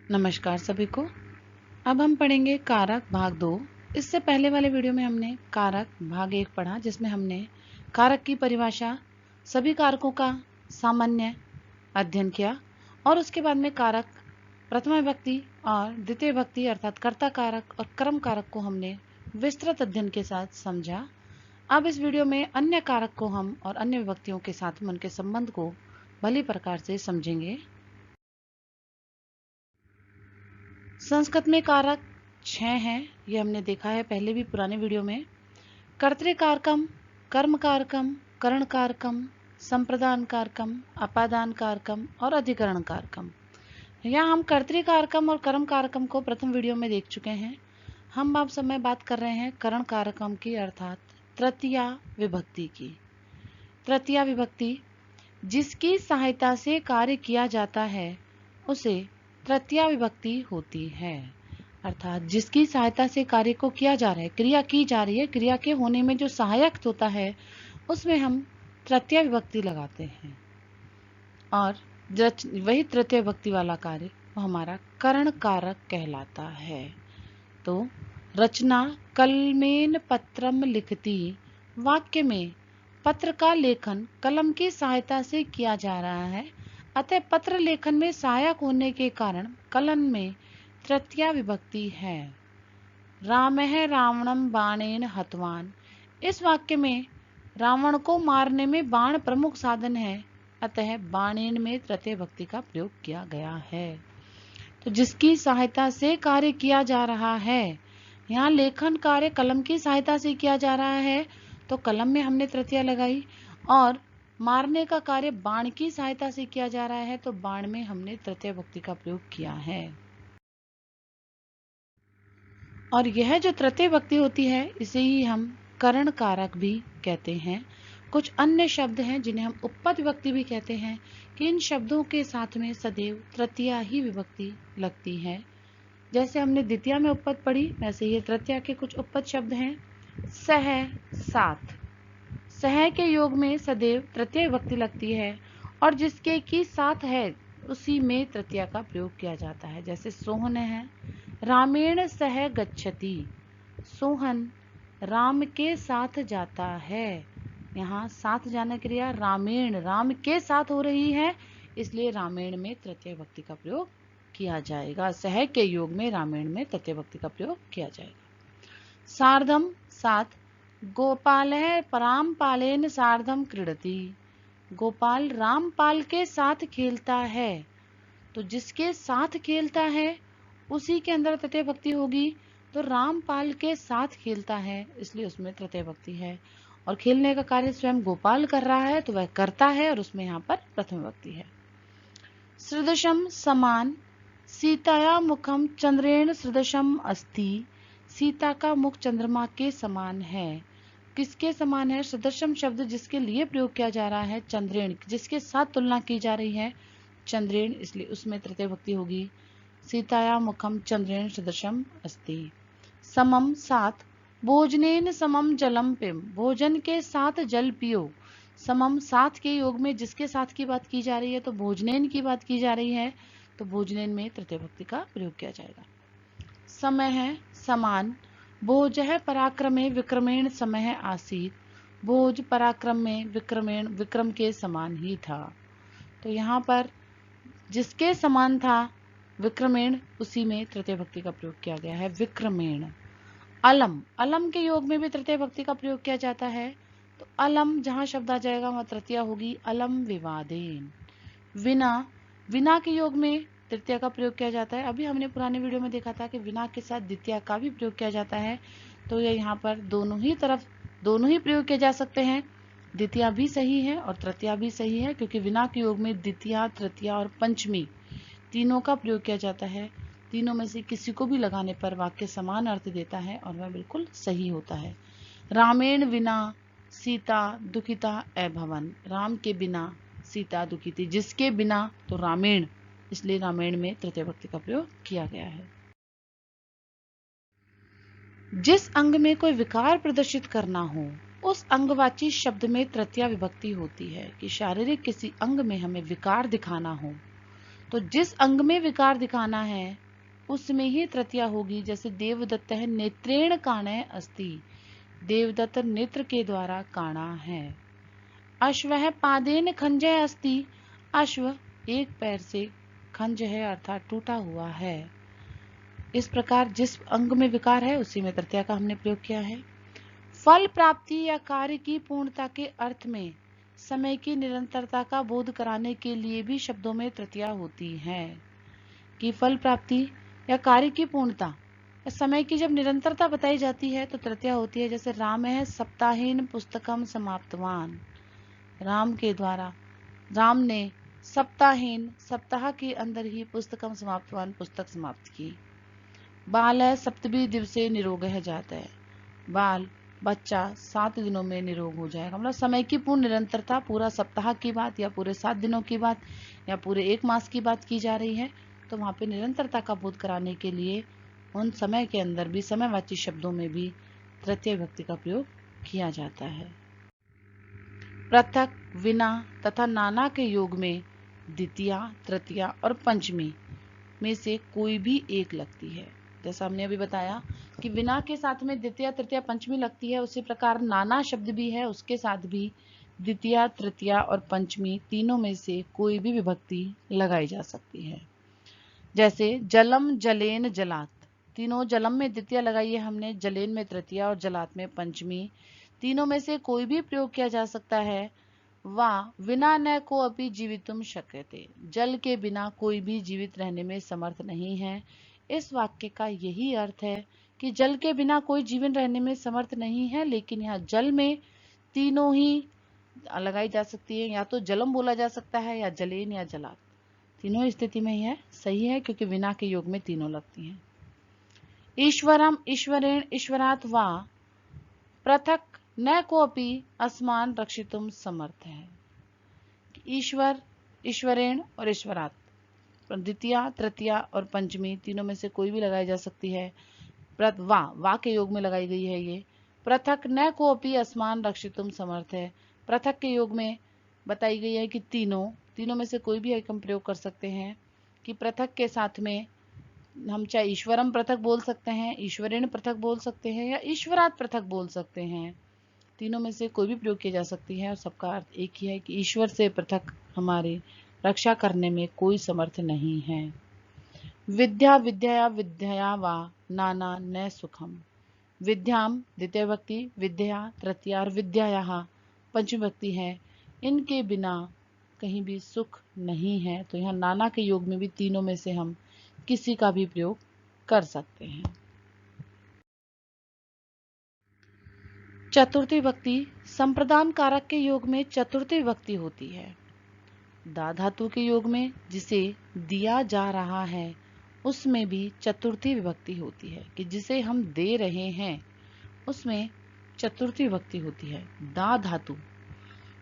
नमस्कार सभी को। अब हम पढ़ेंगे कारक भाग 2। इससे पहले वाले वीडियो में हमने कारक भाग 1 पढ़ा, जिसमें हमने कारक की परिभाषा, सभी कारकों का सामान्य अध्ययन किया और उसके बाद में कारक प्रथम विभक्ति और द्वितीय विभक्ति अर्थात कर्ता कारक और कर्म कारक को हमने विस्तृत अध्ययन के साथ समझा। अब इस वीडियो में अन्य कारक को हम और अन्य विभक्तियों के साथ में उनके संबंध को भली प्रकार से समझेंगे। संस्कृत में कारक 6 हैं, ये हमने देखा है पहले भी पुराने वीडियो में। कर्तृकारकम, कर्म कारकम, करण कारकम, संप्रदान कारकम, अपादान कारकम और अधिकरण कारकम। यहाँ हम कर्तृकारकम और कर्म कारकम को प्रथम वीडियो में देख चुके हैं। हम अब समय बात कर रहे हैं करण कारकम की अर्थात तृतीया विभक्ति की। तृतीया विभक्ति जिसकी सहायता से कार्य किया जाता है उसे तृतीया विभक्ति होती है। अर्थात जिसकी सहायता से कार्य को किया जा रहा है, क्रिया की जा रही है, क्रिया के होने में जो सहायक होता है उसमें हम तृतीया विभक्ति लगाते हैं और वही तृतीय विभक्ति वाला कार्य वो हमारा करण कारक कहलाता है। तो रचना कलमेन पत्रम लिखती, वाक्य में पत्र का लेखन कलम की सहायता से किया जा रहा है, अतः पत्र लेखन में सहायक होने के कारण कलन में तृतीया विभक्ति है। रामः रावणं बाणेन हतवान, इस वाक्य में रावण को मारने में बाण प्रमुख साधन है, अतः बाणेन में तृतीय विभक्ति का प्रयोग किया गया है। तो जिसकी सहायता से कार्य किया जा रहा है, यहाँ लेखन कार्य कलम की सहायता से किया जा रहा है तो कलम में हमने तृतीया लगाई, और मारने का कार्य बाण की सहायता से किया जा रहा है तो बाण में हमने तृतीय विभक्ति का प्रयोग किया है। और यह जो तृतीय विभक्ति होती है इसे ही हम करण कारक भी कहते हैं। कुछ अन्य शब्द हैं जिन्हें हम उपपद विभक्ति भी कहते हैं कि इन शब्दों के साथ में सदैव तृतीया ही विभक्ति लगती है। जैसे हमने द्वितीया में उपपद पढ़ी, वैसे ये तृतीया के कुछ उपपद शब्द हैं। सह, साथ, सह के योग में सदैव तृतीय विभक्ति लगती है और जिसके की साथ है उसी में तृतीया का प्रयोग किया जाता है। जैसे सोहन है, रामेण सह गच्छति, सोहन राम के साथ जाता है। यहाँ साथ जाने क्रिया रामेण राम के साथ हो रही है, इसलिए रामेण में तृतीय विभक्ति का प्रयोग किया जाएगा। सह के योग में रामेण में तृतीय विभक्ति का प्रयोग किया जाएगा। सार्धम, साथ, गोपालः रामपालेन सार्धम क्रीडति, गोपाल रामपाल के साथ खेलता है। तो जिसके साथ खेलता है उसी के अंदर तृतीय विभक्ति होगी, तो रामपाल के साथ खेलता है इसलिए उसमें तृतीय विभक्ति है। और खेलने का कार्य स्वयं गोपाल कर रहा है तो वह करता है और उसमें यहाँ पर प्रथम विभक्ति है। सदृशम, समान, सीताया मुखम चंद्रेण सदृशम अस्ति, सीता का मुख चंद्रमा के समान है। किसके समान है? सदृशम शब्द जिसके लिए प्रयोग किया जा रहा है चंद्रेण, जिसके साथ तुलना की जा रही है चंद्रेण, इसलिए उसमें तृतीय विभक्ति होगी। सीताया मुखम चंद्रेण सदृशम अस्ति। समम, साथ, भोजनेन समम जलम पिब, भोजन के साथ जल पियो। समम साथ के योग में जिसके साथ की बात की जा रही है तो भोजनेन की बात की जा रही है, तो भोजनेन में तृतीय विभक्ति का प्रयोग किया जाएगा। समय है, समान, भोजः पराक्रमे विक्रमेण समय आसीत, भोज पराक्रम में विक्रमेण विक्रम के समान ही था। तो यहाँ पर जिसके समान था विक्रमेण, उसी में तृतीय विभक्ति का प्रयोग किया गया है, विक्रमेण। अलम, अलम के योग में भी तृतीय विभक्ति का प्रयोग किया जाता है, तो अलम जहां शब्द आ जाएगा वहां तृतीया होगी, अलम विवादेन। विना, विना के योग में तृतीया का प्रयोग किया जाता है। अभी हमने पुराने वीडियो में देखा था कि विना के साथ द्वितीया का भी प्रयोग किया जाता है, तो ये यहाँ पर दोनों ही तरफ दोनों ही प्रयोग किए जा सकते हैं। द्वितीया भी सही है और तृतीया भी सही है, क्योंकि विना के योग में द्वितीया, तृतीया और पंचमी तीनों का प्रयोग किया जाता है। तीनों में से किसी को भी लगाने पर वाक्य समान अर्थ देता है और वह बिल्कुल सही होता है। रामेण विना सीता दुखिता अभवन, राम के बिना सीता दुखी थी, जिसके बिना तो रामेण, इसलिए रामेण में तृतीय विभक्ति का प्रयोग किया गया है। जिस अंग में कोई विकार प्रदर्शित करना हो उस अंगवाची शब्द में तृतीया विभक्ति होती है। कि शारीरिक किसी अंग में हमें विकार दिखाना हो तो जिस अंग में विकार दिखाना है उसमें ही तृतीया होगी। जैसे देवदत्त है नेत्रेण काणे अस्ति, देवदत्त नेत्र के द्वारा काणा है। अश्व है पादेन खंजय अस्ति, अश्व एक पैर से खंज है अर्थात टूटा हुआ है। इस प्रकार जिस अंग में विकार है उसी में तृतीया का हमने प्रयोग किया है। फल प्राप्ति या कार्य की पूर्णता के अर्थ में समय की निरंतरता का बोध कराने के लिए भी शब्दों में तृतीया होती है। कि फल प्राप्ति या कार्य की पूर्णता या समय की जब निरंतरता बताई जाती है तो तृतीया होती है। जैसे राम है सप्ताहेन पुस्तकम समाप्तवान, राम के द्वारा राम ने सप्ताहेन सप्ताह के अंदर ही पुस्तकम समाप्तवान पुस्तक समाप्त की। बाल है सप्तमी दिवसे निरोगः जातः, बाल बच्चा 7 दिनों में निरोग हो जाएगा। मतलब समय की पूर्ण निरंतरता, पूरा सप्ताह की बात या पूरे 7 दिनों की बात या पूरे 1 मास की बात की जा रही है, तो वहां पे निरंतरता का बोध कराने के लिए उन समय के अंदर भी समयवाची शब्दों में भी तृतीय विभक्ति का प्रयोग किया जाता है। पृथक, विना तथा नाना के योग में द्वितीया, तृतीया और पंचमी में से कोई भी एक लगती है। जैसा हमने अभी बताया कि विना के साथ में द्वितीया, तृतीया, पंचमी लगती है, उसी प्रकार नाना शब्द भी है, उसके साथ भी द्वितीया, तृतीया और पंचमी तीनों में से कोई भी विभक्ति लगाई जा सकती है। जैसे जलम, जलेन, जलात, तीनों जलम में द्वितीया लगाई है हमने, जलेन में तृतीया और जलात में पंचमी, तीनों में से कोई भी प्रयोग किया जा सकता है। वा विना न को अपि जीवितुम शक्यते, जल के बिना कोई भी जीवित रहने में समर्थ नहीं है। इस वाक्य का यही अर्थ है कि जल के बिना कोई जीवन रहने में समर्थ नहीं है, लेकिन यहाँ जल में तीनों ही लगाई जा सकती है। या तो जलम बोला जा सकता है या जलेन या जलात, तीनों स्थिति में यह सही है क्योंकि विना के योग में तीनों लगती हैं। ईश्वरम, ईश्वरेण, ईश्वरात् वा पृथक न कोऽपि अस्मान् रक्षितुम समर्थ है। ईश्वर, ईश्वरेण और ईश्वरात्, द्वितीया, तृतीया और पंचमी तीनों में से कोई भी लगाई जा सकती है। वा के योग में लगाई गई है ये। पृथक न कोऽपि अस्मान् रक्षितुम समर्थ है, पृथक के योग में बताई गई है कि तीनों में से कोई भी एक हम प्रयोग कर सकते हैं। कि पृथक के साथ में हम चाहे ईश्वरम पृथक बोल सकते हैं, ईश्वरेण पृथक बोल सकते हैं या ईश्वरात् पृथक बोल सकते हैं। तीनों में से कोई भी प्रयोग की जा सकती है और सबका अर्थ एक ही है कि ईश्वर से पृथक हमारी रक्षा करने में कोई समर्थ नहीं है। विद्या, विद्या, विद्या वा नाना न सुखम, विद्याम द्वितीय विभक्ति, विद्या तृतीया और विद्यायाः पंचमी विभक्ति है। इनके बिना कहीं भी सुख नहीं है। तो यहाँ नाना के योग में भी तीनों में से हम किसी का भी प्रयोग कर सकते हैं। चतुर्थी विभक्ति, संप्रदान कारक के योग में चतुर्थी विभक्ति होती है। दा धातु के योग में जिसे दिया जा रहा है उसमें भी चतुर्थी विभक्ति होती है। कि जिसे हम दे रहे हैं उसमें चतुर्थी विभक्ति होती है। दा धातु,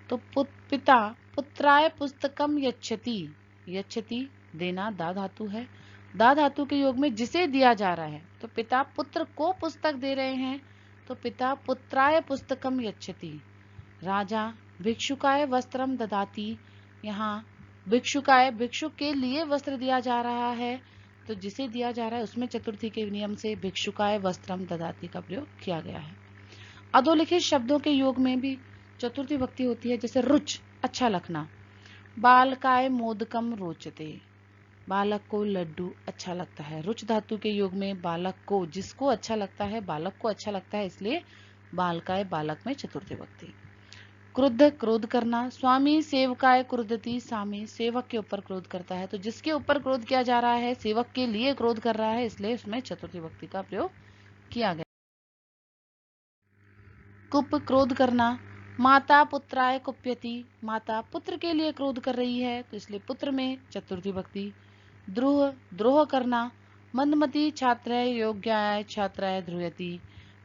तो पिता पुत्राय पुस्तकम यच्छति, यच्छति देना दा धातु है। दा धातु के योग में जिसे दिया जा रहा है, तो पिता पुत्र को पुस्तक दे रहे हैं तो पिता पुत्राय पुस्तकम यच्छति। राजा भिक्षुकाय वस्त्रम ददाति, यहाँ भिक्षुकाय भिक्षुक के लिए वस्त्र दिया जा रहा है, तो जिसे दिया जा रहा है उसमें चतुर्थी के नियम से भिक्षुकाय वस्त्रम ददाति का प्रयोग किया गया है। अधोलिखित शब्दों के योग में भी चतुर्थी विभक्ति होती है। जैसे रुच, अच्छा लगना, बालकाय मोदकम रोचते, बालक को लड्डू अच्छा लगता है। रुच धातु के योग में बालक को, जिसको अच्छा लगता है, बालक को अच्छा लगता है, इसलिए बालकाय बालक में चतुर्थी विभक्ति। क्रुद्ध, क्रोध करना, स्वामी सेवकाय क्रुद्धति, स्वामी सेवक के ऊपर क्रोध करता है, तो जिसके ऊपर क्रोध किया जा रहा है सेवक के लिए क्रोध कर रहा है, इसलिए उसमें चतुर्थी विभक्ति का प्रयोग किया गया। कुप, क्रोध करना, माता पुत्राय कुप्यति, माता पुत्र के लिए क्रोध कर रही है तो इसलिए पुत्र में चतुर्थी विभक्ति। द्रोह, द्रोह करना, मंदमती छात्राय योग्याय छात्राय ध्रुयति,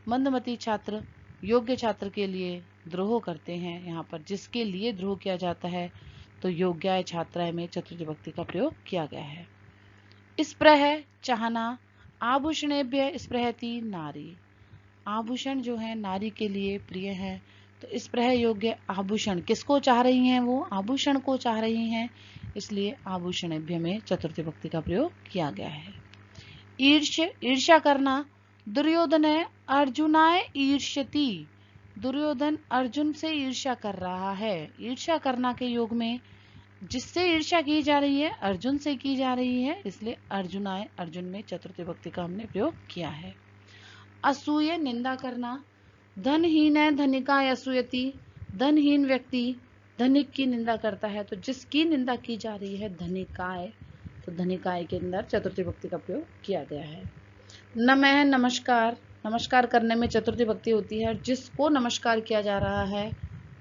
मंदमती छात्र योग्य छात्र के लिए द्रोह करते हैं। यहाँ पर जिसके लिए द्रोह किया जाता है तो योग्याय छात्राय में चतुर्थी विभक्ति का प्रयोग किया गया है। स्पृह, चाहना, आभूषणेभ्य स्पृहति नारी, आभूषण जो है नारी के लिए प्रिय है, तो स्पृह योग्य आभूषण किसको चाह रही हैं, वो आभूषण को चाह रही हैं, इसलिए आभूषणेभ्य में चतुर्थी विभक्ति का प्रयोग किया गया है। ईर्ष्या करना, दुर्योधन अर्जुनाय ईर्ष्यति, दुर्योधन अर्जुन से ईर्ष्या कर रहा है। ईर्ष्या करना के योग में जिससे ईर्ष्या की जा रही है अर्जुन से की जा रही है, इसलिए अर्जुनाय अर्जुन में चतुर्थी विभक्ति का हमने प्रयोग किया है। असूय निंदा करना, धनहीन है धनिकाय असूयति, धनहीन व्यक्ति धनिक की निंदा करता है, तो जिसकी निंदा की जा रही है धनिकाय, तो धनिकाय के अंदर चतुर्थी विभक्ति का प्रयोग किया गया है। नमः नमस्कार, नमस्कार करने में चतुर्थी विभक्ति होती है, और जिसको नमस्कार किया जा रहा है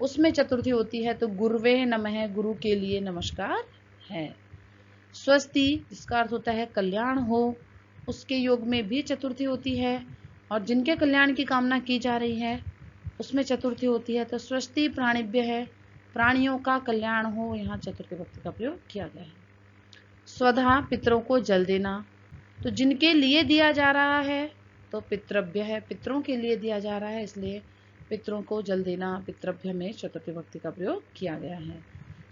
उसमें चतुर्थी होती है, तो गुरुवे नमः, गुरु के लिए नमस्कार है। स्वस्ति, जिसका अर्थ होता है कल्याण हो, उसके योग में भी चतुर्थी होती है, और जिनके कल्याण की कामना की जा रही है उसमें चतुर्थी होती है, तो स्वस्ति प्राणिभ्य है, प्राणियों का कल्याण हो, यहाँ चतुर्थी विभक्ति का प्रयोग किया गया है। स्वधा, पितरों को जल देना, तो जिनके लिए दिया जा रहा है तो पितृभ्य है, पितरों के लिए दिया जा रहा है, इसलिए पितरों को जल देना, पितृभ्य में चतुर्थी विभक्ति का प्रयोग किया गया है।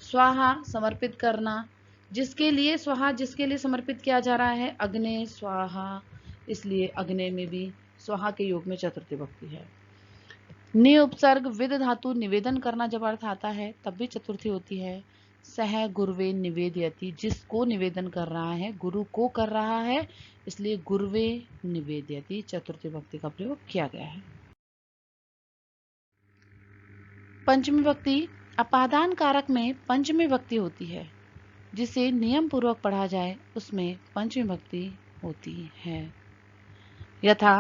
स्वाहा, समर्पित करना, जिसके लिए स्वाहा, जिसके लिए समर्पित किया जा रहा है, अग्ने स्वाहा, इसलिए अग्ने में भी स्वाहा के योग में चतुर्थी विभक्ति है। नि उपसर्ग विद धातु, निवेदन करना जब अर्थ आता है तब भी चतुर्थी होती है। सह गुरुवे निवेदयति, जिसको निवेदन कर रहा है, गुरु को कर रहा है, इसलिए गुरुवे निवेदयति चतुर्थी विभक्ति का प्रयोग किया गया है। पंचमी विभक्ति, अपादान कारक में पंचमी विभक्ति होती है, जिसे नियम पूर्वक पढ़ा जाए उसमें पंचमी विभक्ति होती है। यथा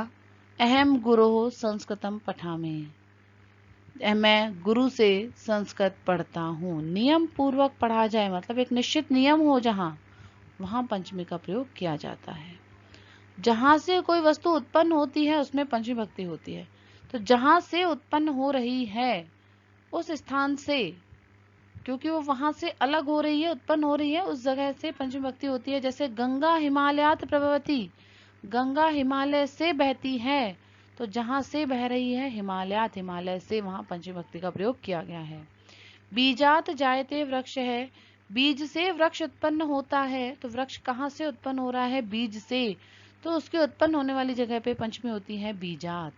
अहम गुरोः संस्कृतम पठामि, मैं गुरु से संस्कृत पढ़ता हूँ। नियम पूर्वक पढ़ा जाए मतलब एक निश्चित नियम हो जहाँ, वहाँ पंचमी का प्रयोग किया जाता है। जहाँ से कोई वस्तु उत्पन्न होती है उसमें पंचमी विभक्ति होती है, तो जहाँ से उत्पन्न हो रही है उस स्थान से, क्योंकि वो वहां से अलग हो रही है, उत्पन्न हो रही है, उस जगह से पंचमी विभक्ति होती है। जैसे गंगा हिमालयात प्रभवती, गंगा हिमालय से बहती है, तो जहां से बह रही है हिमालयात, हिमालय से, वहां पंचमी विभक्ति का प्रयोग किया गया है। बीजात जायते वृक्ष है, बीज से वृक्ष उत्पन्न होता है, तो वृक्ष कहाँ से उत्पन्न हो रहा है, बीज से, तो उसके उत्पन्न होने वाली जगह पे पंचमी होती है बीजात।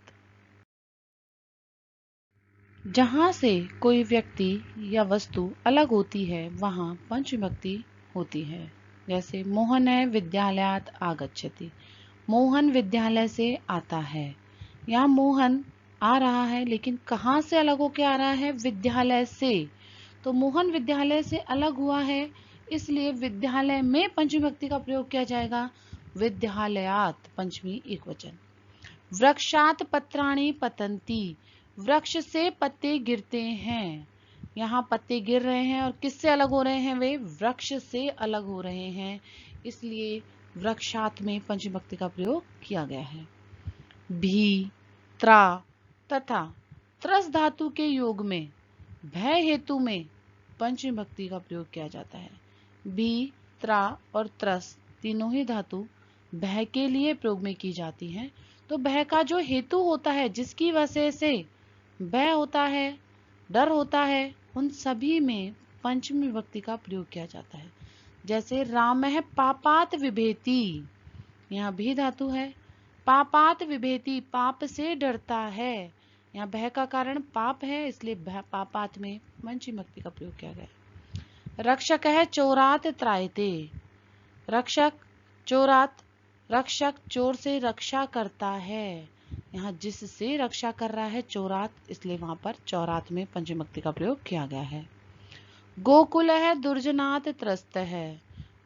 जहाँ से कोई व्यक्ति या वस्तु अलग होती है वहाँ पंचमी विभक्ति होती है। जैसे मोहन है विद्यालयात आगच्छति, मोहन विद्यालय से आता है। यहाँ मोहन आ रहा है लेकिन कहाँ से अलग होके आ रहा है, विद्यालय से, तो मोहन विद्यालय से अलग हुआ है, इसलिए विद्यालय में पंचमी विभक्ति का प्रयोग किया जाएगा, विद्यालयात पंचमी एकवचन। वृक्षात पत्राणि पतन्ति, वृक्ष से पत्ते गिरते हैं। यहाँ पत्ते गिर रहे हैं और किससे अलग हो रहे हैं, वे वृक्ष से अलग हो रहे हैं, इसलिए वृक्षात में पंचमी विभक्ति का प्रयोग किया गया है। भी, त्रा तथा त्रस धातु के योग में भय हेतु में पंचमी विभक्ति का प्रयोग किया जाता है। भी, त्रा और त्रस तीनों ही धातु भय के लिए प्रयोग में की जाती हैं, तो भय का जो हेतु होता है, जिसकी वजह से भय होता है, डर होता है, उन सभी में पंचमी विभक्ति का प्रयोग किया जाता है। जैसे रामः पापात विभेति, यहाँ भी धातु है, पापात विभेति पाप से डरता है, यहाँ भय का कारण पाप है, इसलिए पापात में पंचमी विभक्ति का प्रयोग किया गया। रक्षक है चोरात त्रायते, रक्षक चोरात, रक्षक चोर से रक्षा करता है, यहाँ जिससे रक्षा कर रहा है चोरात, इसलिए वहां पर चौरात में पंचमी विभक्ति का प्रयोग किया गया है। गोकुल है दुर्जनात त्रस्त है,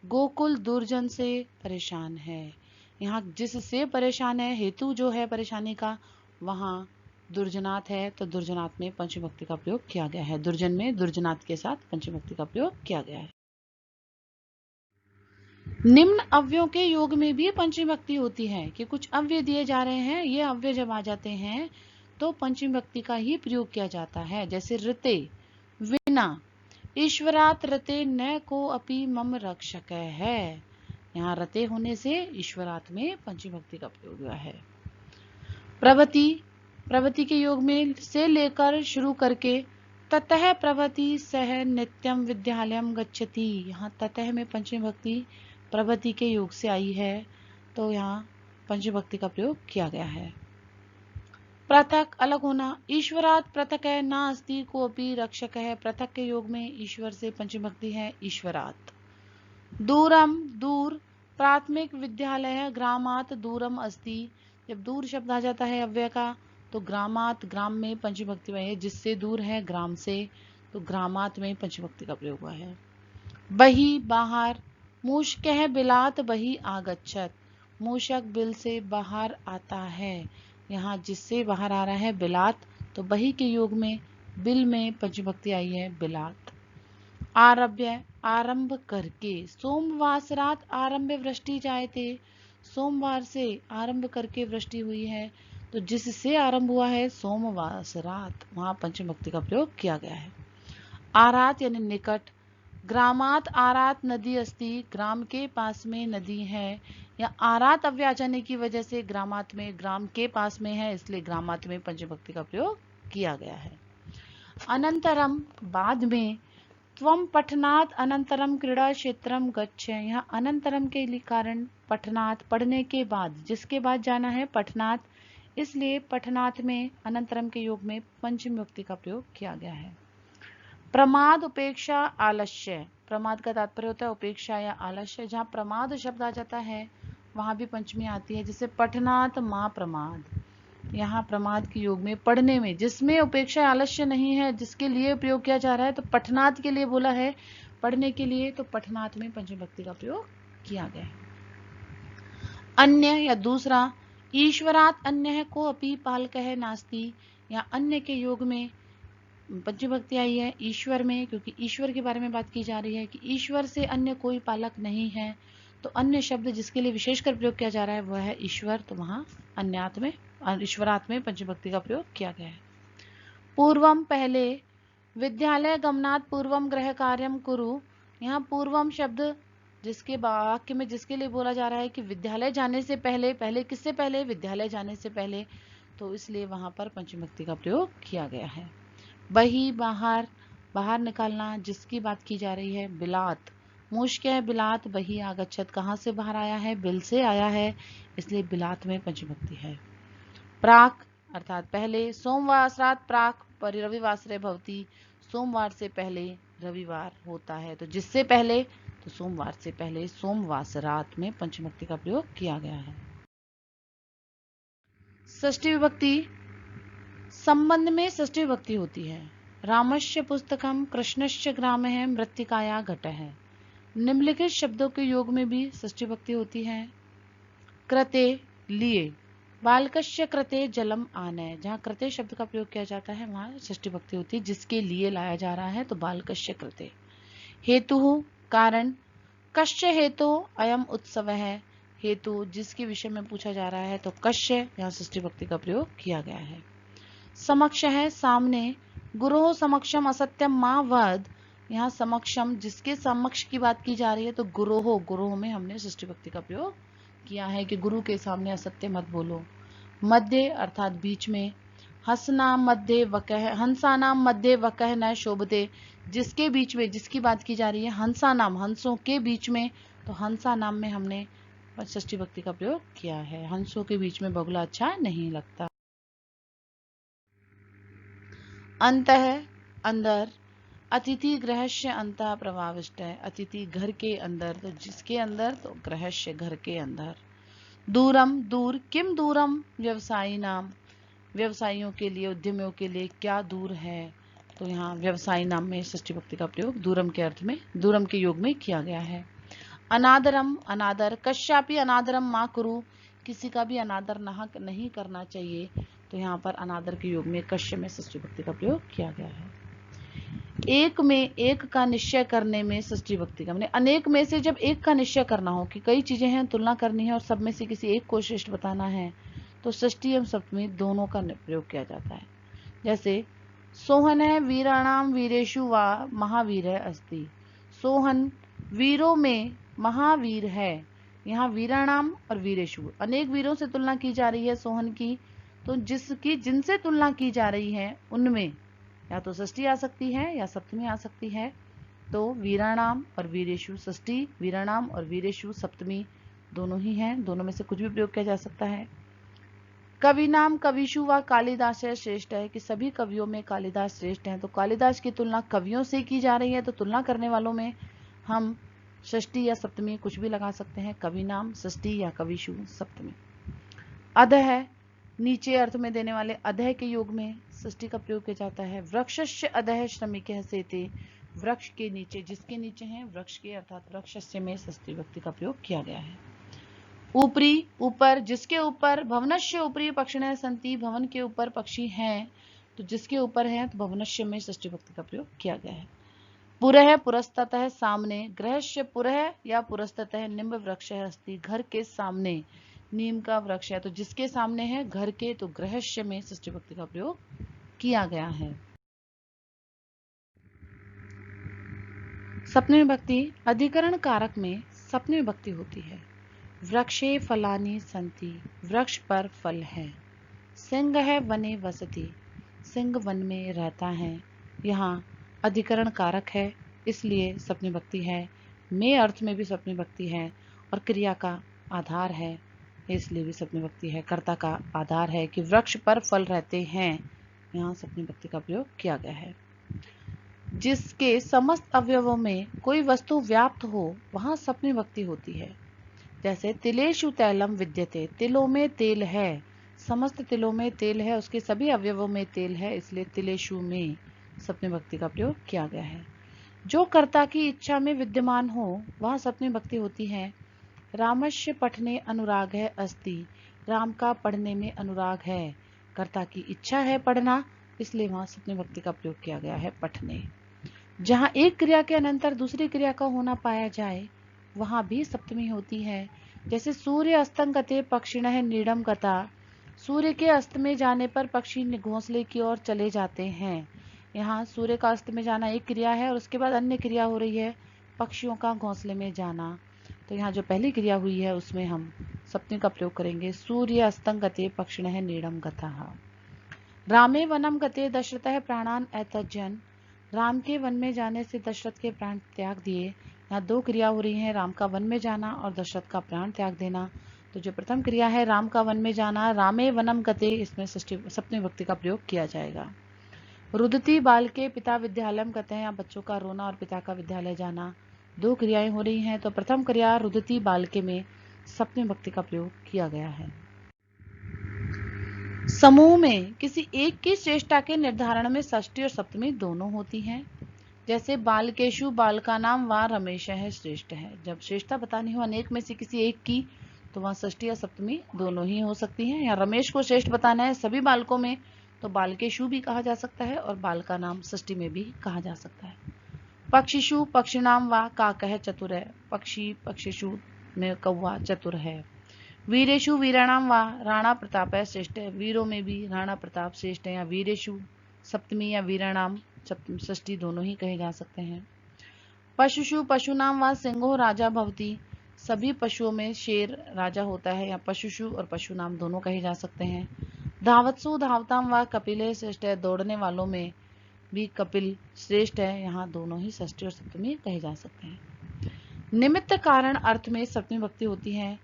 गोकुल दुर्जन से परेशान है, यहाँ जिससे परेशान है, हेतु जो है परेशानी का, वहां दुर्जनात है, तो दुर्जनात में पंचमी विभक्ति का प्रयोग किया गया है। दुर्जन में दुर्जनात के साथ पंचमी विभक्ति का प्रयोग किया गया है। निम्न अव्ययों के योग में भी पंचमी विभक्ति होती है कि कुछ अव्यय दिए जा रहे हैं, ये अव्यय जब आ जाते हैं तो पंचमी विभक्ति का ही प्रयोग किया जाता है। जैसे ऋते, विना, ईश्वरात रते न को अपि मम रक्षक है, यहाँ रते होने से ईश्वरात में पंचमी विभक्ति का प्रयोग हुआ है। प्रवति, प्रवति के योग में से लेकर शुरू करके ततः प्रभृति सह नित्यम विद्यालयम गच्छति। यहाँ ततः में पंचमी भक्ति प्रभृति के योग से आई है, तो यहाँ पंचमी भक्ति का प्रयोग किया गया है। पृथक अलग होना, ईश्वरात् पृथक है ना अस्ति कोपि रक्षक है। पृथक के योग में ईश्वर से पंचमी भक्ति है ईश्वरात्। दूरम दूर, प्राथमिक विद्यालय ग्रामात दूरम अस्ति। जब दूर शब्द आ जाता है अव्यय का, तो ग्रामात, ग्राम में पंचमी भक्ति में है, जिससे दूर है ग्राम से, तो ग्रामात में पंचमी भक्ति का प्रयोग हुआ है। बही बाहर, मूषकः बिलात बही आगच्छत। मूषक बिल से बाहर आता है, यहाँ जिससे बाहर आ रहा है बिलात, तो बही के योग में बिल में पंचमी भक्ति आई है बिलात। आरभ्य, आरंभ करके, सोमवासरात आरंभ वृष्टि जायते। सोमवार से आरंभ करके वृष्टि हुई है, तो जिससे आरंभ हुआ है सोमवासरात, वहां पंचमी भक्ति का प्रयोग किया गया है। आरात यानी निकट, ग्रामात आरात नदी अस्ति। ग्राम के पास में नदी है, या आरात अव्यय आ जाने की वजह से ग्रामात में, ग्राम के पास में है, इसलिए ग्रामात में पंचमी भक्ति का प्रयोग किया गया है। अनंतरम, बाद में, त्वम पठनात् अनंतरम क्रीड़ा क्षेत्रम गच्छ। यहाँ अनंतरम के लिए कारण पठनात्, पढ़ने के बाद, जिसके बाद जाना है पठनात्, इसलिए पठनात् में अनंतरम के योग में पंचमी भक्ति का प्रयोग किया गया है। प्रमाद, उपेक्षा, आलस्य। प्रमाद का तात्पर्य होता है उपेक्षा या आलस्य। जहाँ प्रमाद शब्द आ जाता है वहां भी पंचमी आती है, जैसे पठनात् मां प्रमाद। यहाँ प्रमाद के योग में पढ़ने में, जिसमें उपेक्षा आलस्य नहीं है, जिसके लिए प्रयोग किया जा रहा है, तो पठनात् के लिए बोला है, पढ़ने के लिए, तो पठनात् में पंचमी भक्ति का प्रयोग किया गया है। अन्य या दूसरा, ईश्वरात् अन्य है को अपि पालकः नास्ति। या अन्य के योग में पंचमी भक्ति आई है ईश्वर में, क्योंकि ईश्वर के बारे में बात की जा रही है कि ईश्वर से अन्य कोई पालक नहीं है, तो अन्य शब्द जिसके लिए विशेषकर प्रयोग किया जा रहा है वह है ईश्वर, तो वहां अन्यात में, ईश्वरात् में पंचमी भक्ति का प्रयोग किया गया है। पूर्वम, पहले, विद्यालय गमनात् पूर्वम गृह कार्यम कुरु। यहाँ पूर्वम शब्द जिसके वाक्य में जिसके लिए बोला जा रहा है कि विद्यालय जाने से पहले, पहले किससे पहले, विद्यालय जाने से पहले, तो इसलिए वहां पर पंचमी भक्ति का प्रयोग किया गया है। बही, बाहर, बाहर निकालना, जिसकी बात की जा रही है बिलात। मुश्क है बिलात बही आगच्छत, कहाँ से बाहर आया है, बिल से आया है, इसलिए बिलात में पंचमी भक्ति है। प्राक अर्थात पहले, सोमवासरात प्राक रविवासरे भवति। सोमवार से पहले रविवार होता है, तो जिससे पहले, तो सोमवार से पहले सोमवासरात में पंचमी भक्ति का प्रयोग किया गया है। षष्ठी विभक्ति, संबंध में षष्ठी विभक्ति होती है। रामस्य पुस्तकम, कृष्णस्य ग्रामः, मृत्तिकाया घटः। निम्नलिखित शब्दों के योग में भी षष्ठी विभक्ति होती है। कृते, लिए, बालकस्य कृते जलम आनय। जहाँ कृते शब्द का प्रयोग किया जाता है वहां षष्ठी विभक्ति होती है, जिसके लिए लाया जा रहा है, तो बालकस्य कृते। हेतु, कारण, कस्य हेतु अयम उत्सव है। हेतु जिसके विषय में पूछा जा रहा है, तो कस्य, यहाँ षष्ठी विभक्ति का प्रयोग किया गया है। समक्ष है, सामने, गुरोः समक्षम असत्यम मा वद। यहाँ समक्षम जिसके समक्ष की बात की जा रही है, तो गुरोः, गुरोः में हमने षष्ठी विभक्ति का प्रयोग किया है कि गुरु के सामने असत्य मत बोलो। मध्य अर्थात बीच में, हंसनाम मध्य वकह, हंसानाम मध्य वकह न शोभते। जिसके बीच में, जिसकी बात की जा रही है, हंसा नाम, हंसों के बीच में, तो हंसा नाम में हमने षष्ठी विभक्ति का प्रयोग किया है। हंसों के बीच में बगुला अच्छा नहीं लगता। अंतः, अंदर, अतिथि गृहस्य अंतः प्रभाविष्ट है। अतिथि घर के अंदर, तो जिसके अंदर, तो गृहस्य घर के अंदर। दूरम, दूर, किम दूरम व्यवसायी नाम। व्यवसायियों के लिए, उद्यमियों के लिए क्या दूर है, तो यहाँ व्यवसायी नाम में षष्ठी विभक्ति का प्रयोग दूरम के अर्थ में, दूरम के योग में किया गया है। अनादरम, अनादर, कश्यापि अनादरम मा कुरु। किसी का भी अनादर नहीं करना चाहिए, तो यहाँ पर अनादर के योग में कश्य में षष्ठी विभक्ति का प्रयोग किया गया है। एक में एक का निश्चय करने में षष्ठी विभक्ति का, अनेक में से जब एक का निश्चय करना हो कि कई चीजें हैं, तुलना करनी है और सब में से किसी एक को श्रेष्ठ बताना है, तो षष्ठी एवं सप्तमी दोनों का प्रयोग किया जाता है। जैसे सोहन है वीराणाम वीरेशु वा महावीर अस्ति। सोहन वीरों में महावीर है। यहाँ वीराणाम और वीरेशु, अनेक वीरों से तुलना की जा रही है सोहन की, तो जिसकी जिनसे तुलना की जा रही है उनमें, या तो षष्ठी आ सकती है या सप्तमी आ सकती है। तो वीराणाम और वीरेषु षष्ठी, वीराणाम और वीरेषु सप्तमी दोनों ही हैं, दोनों में से कुछ भी प्रयोग किया जा सकता है। कवि नाम कविशु व कालिदास श्रेष्ठ है कि सभी कवियों में कालिदास श्रेष्ठ हैं। तो कालिदास की तुलना कवियों से की जा रही है, तो तुलना करने वालों में हम षष्ठी या सप्तमी कुछ भी लगा सकते हैं, कवि नाम षष्ठी या कविशु सप्तमी। अधः, नीचे अर्थ में देने वाले अधः के योग में षष्ठी का प्रयोग किया जाता है। वृक्षस्य अधः श्रमिकः सेते, वृक्ष के नीचे, जिसके नीचे हैं वृक्ष के, अर्थात वृक्षस्य में षष्ठी विभक्ति का प्रयोग किया गया है। ऊपरी, ऊपर, जिसके ऊपर, भवनस्य ऊपरी पक्षिणः सन्ति, भवन के ऊपर पक्षी हैं, तो जिसके ऊपर है तो भवनस्य में षष्ठी विभक्ति का प्रयोग किया गया है। पुरः, पुरस्ततः, सामने, गृहस्य पुरः या पुरस्ततः निम्ब वृक्षः अस्ति, घर के सामने नीम का वृक्ष है, तो जिसके सामने है घर के, तो गृहस्य में षष्ठी विभक्ति का प्रयोग किया गया है। सप्तमी विभक्ति, अधिकरण कारक में सप्तमी विभक्ति होती है। वृक्षे फलानि सन्ति, वृक्ष पर फल है। सिंहः वने वसति, सिंह वन में रहता है। यहाँ अधिकरण कारक है, इसलिए सप्तमी विभक्ति है। में अर्थ में भी सप्तमी विभक्ति है, और क्रिया का आधार है, इसलिए भी सप्तमी विभक्ति है। कर्ता का आधार है कि वृक्ष पर फल रहते हैं, यहाँ सप्तमी विभक्ति का प्रयोग किया गया है। जिसके समस्त अवयवों में कोई वस्तु व्याप्त हो, वहां सप्तमी विभक्ति होती है। जैसे तिलेषु तैलम विद्यते, तिलों में तेल है, समस्त तिलों में तेल है, उसके सभी अवयवों में तेल है, इसलिए तिलेषु में सप्तमी विभक्ति का प्रयोग किया गया है। जो कर्ता की इच्छा में विद्यमान हो, वहां सप्तमी विभक्ति होती है। रामस्य पठने अनुराग है अस्ति, राम का पढ़ने में अनुराग है, कर्ता की इच्छा है पढ़ना, इसलिए वहां सप्तमी विभक्ति का प्रयोग किया गया है, पठने। जहां एक क्रिया के अनंतर दूसरी क्रिया का होना पाया जाए, वहां भी सप्तमी होती है। जैसे सूर्य अस्तंगते पक्षिणः नीडम गता, सूर्य के अस्त में जाने पर पक्षी घोंसले की ओर चले जाते हैं। यहाँ सूर्य का अस्त में जाना एक क्रिया है, और उसके बाद अन्य क्रिया हो रही है पक्षियों का घोंसले में जाना। तो यहाँ जो पहली क्रिया हुई है उसमें हम सप्तमी का प्रयोग करेंगे। सूर्य अस्तंगते पक्षिणः नीडम गतः। रामे वनम गते दशरथः प्राणान एतज्जन, राम के वन में जाने से दशरथ के प्राण त्याग दिए। यहाँ दो क्रिया हो रही हैं, राम का वन में जाना और दशरथ का प्राण त्याग देना। तो जो प्रथम क्रिया है राम का वन में जाना, रामे वनम गते, इसमें सप्तमी विभक्ति का प्रयोग किया जाएगा। रुदती बाल के पिता विद्यालयम गते हैं, बच्चों का रोना और पिता का विद्यालय जाना, दो क्रियाएं हो रही हैं, तो प्रथम क्रिया रुदती बालके में सप्तमी विभक्ति का प्रयोग किया गया है। समूह में किसी एक की श्रेष्ठता के निर्धारण में षष्ठी और सप्तमी दोनों होती हैं। जैसे बालकेशु बाल का नाम व रमेश है श्रेष्ठ है, जब श्रेष्ठता बतानी हो अनेक में से किसी एक की, तो वहां षष्ठी या सप्तमी दोनों ही हो सकती हैं। या रमेश को श्रेष्ठ बताना है सभी बालकों में, तो बालकेशु भी कहा जा सकता है और बाल का नाम षष्ठी में भी कहा जा सकता है। पक्षिशु पक्षिणाम व काकः चतुर है, पक्षी पक्षिशु में कौवा चतुर है। वीरेशु वीराणाम व राणा प्रताप है श्रेष्ठ है, वीरों में भी राणा प्रताप श्रेष्ठ है। या वीरेशु सप्तमी या वीराणाम षष्ठी दोनों ही कहे जा सकते हैं। पशुषु पशुनाम व सिंहो राजा भवती, सभी पशुओं में शेर राजा होता है। या पशुषु और पशुनाम दोनों कहे जा सकते हैं। धावत्सु धावताम व कपिल श्रेष्ठ है, दौड़ने वालों में भी कपिल श्रेष्ठ है। यहाँ दोनों ही षष्ठी और सप्तमी कहे जा सकते हैं। निमित्त कारण अर्थ में सप्तमी विभक्ति होती है।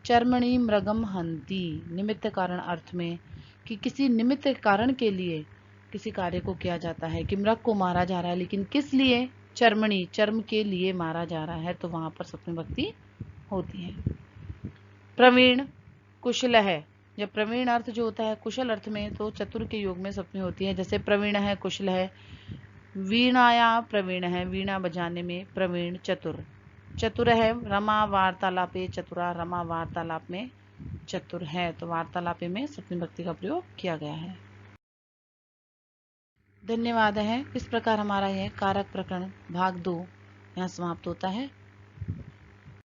चर्मणि मृगम हंति, निमित्त कारण अर्थ में कि किसी निमित्त कारण के लिए किसी कार्य को किया जाता है, कि मृग को मारा जा रहा है, लेकिन किस लिए, चर्मणि, चर्म के लिए मारा जा रहा है, तो वहां पर सप्तमी विभक्ति होती है। प्रवीण कुशल है, जब प्रवीण अर्थ जो होता है कुशल अर्थ में, तो चतुर के योग में सप्तमी होती है। जैसे प्रवीण है कुशल है। वीणाया प्रवीण है, वीणा बजाने में प्रवीण चतुर। चतुर है रमा वार्तालापे चतुरा, रमा वार्तालाप में चतुर है, तो वार्तालापे में सप्तमी विभक्ति का प्रयोग किया गया है। धन्यवाद है। इस प्रकार हमारा यह कारक प्रकरण भाग 2 यहाँ समाप्त होता है।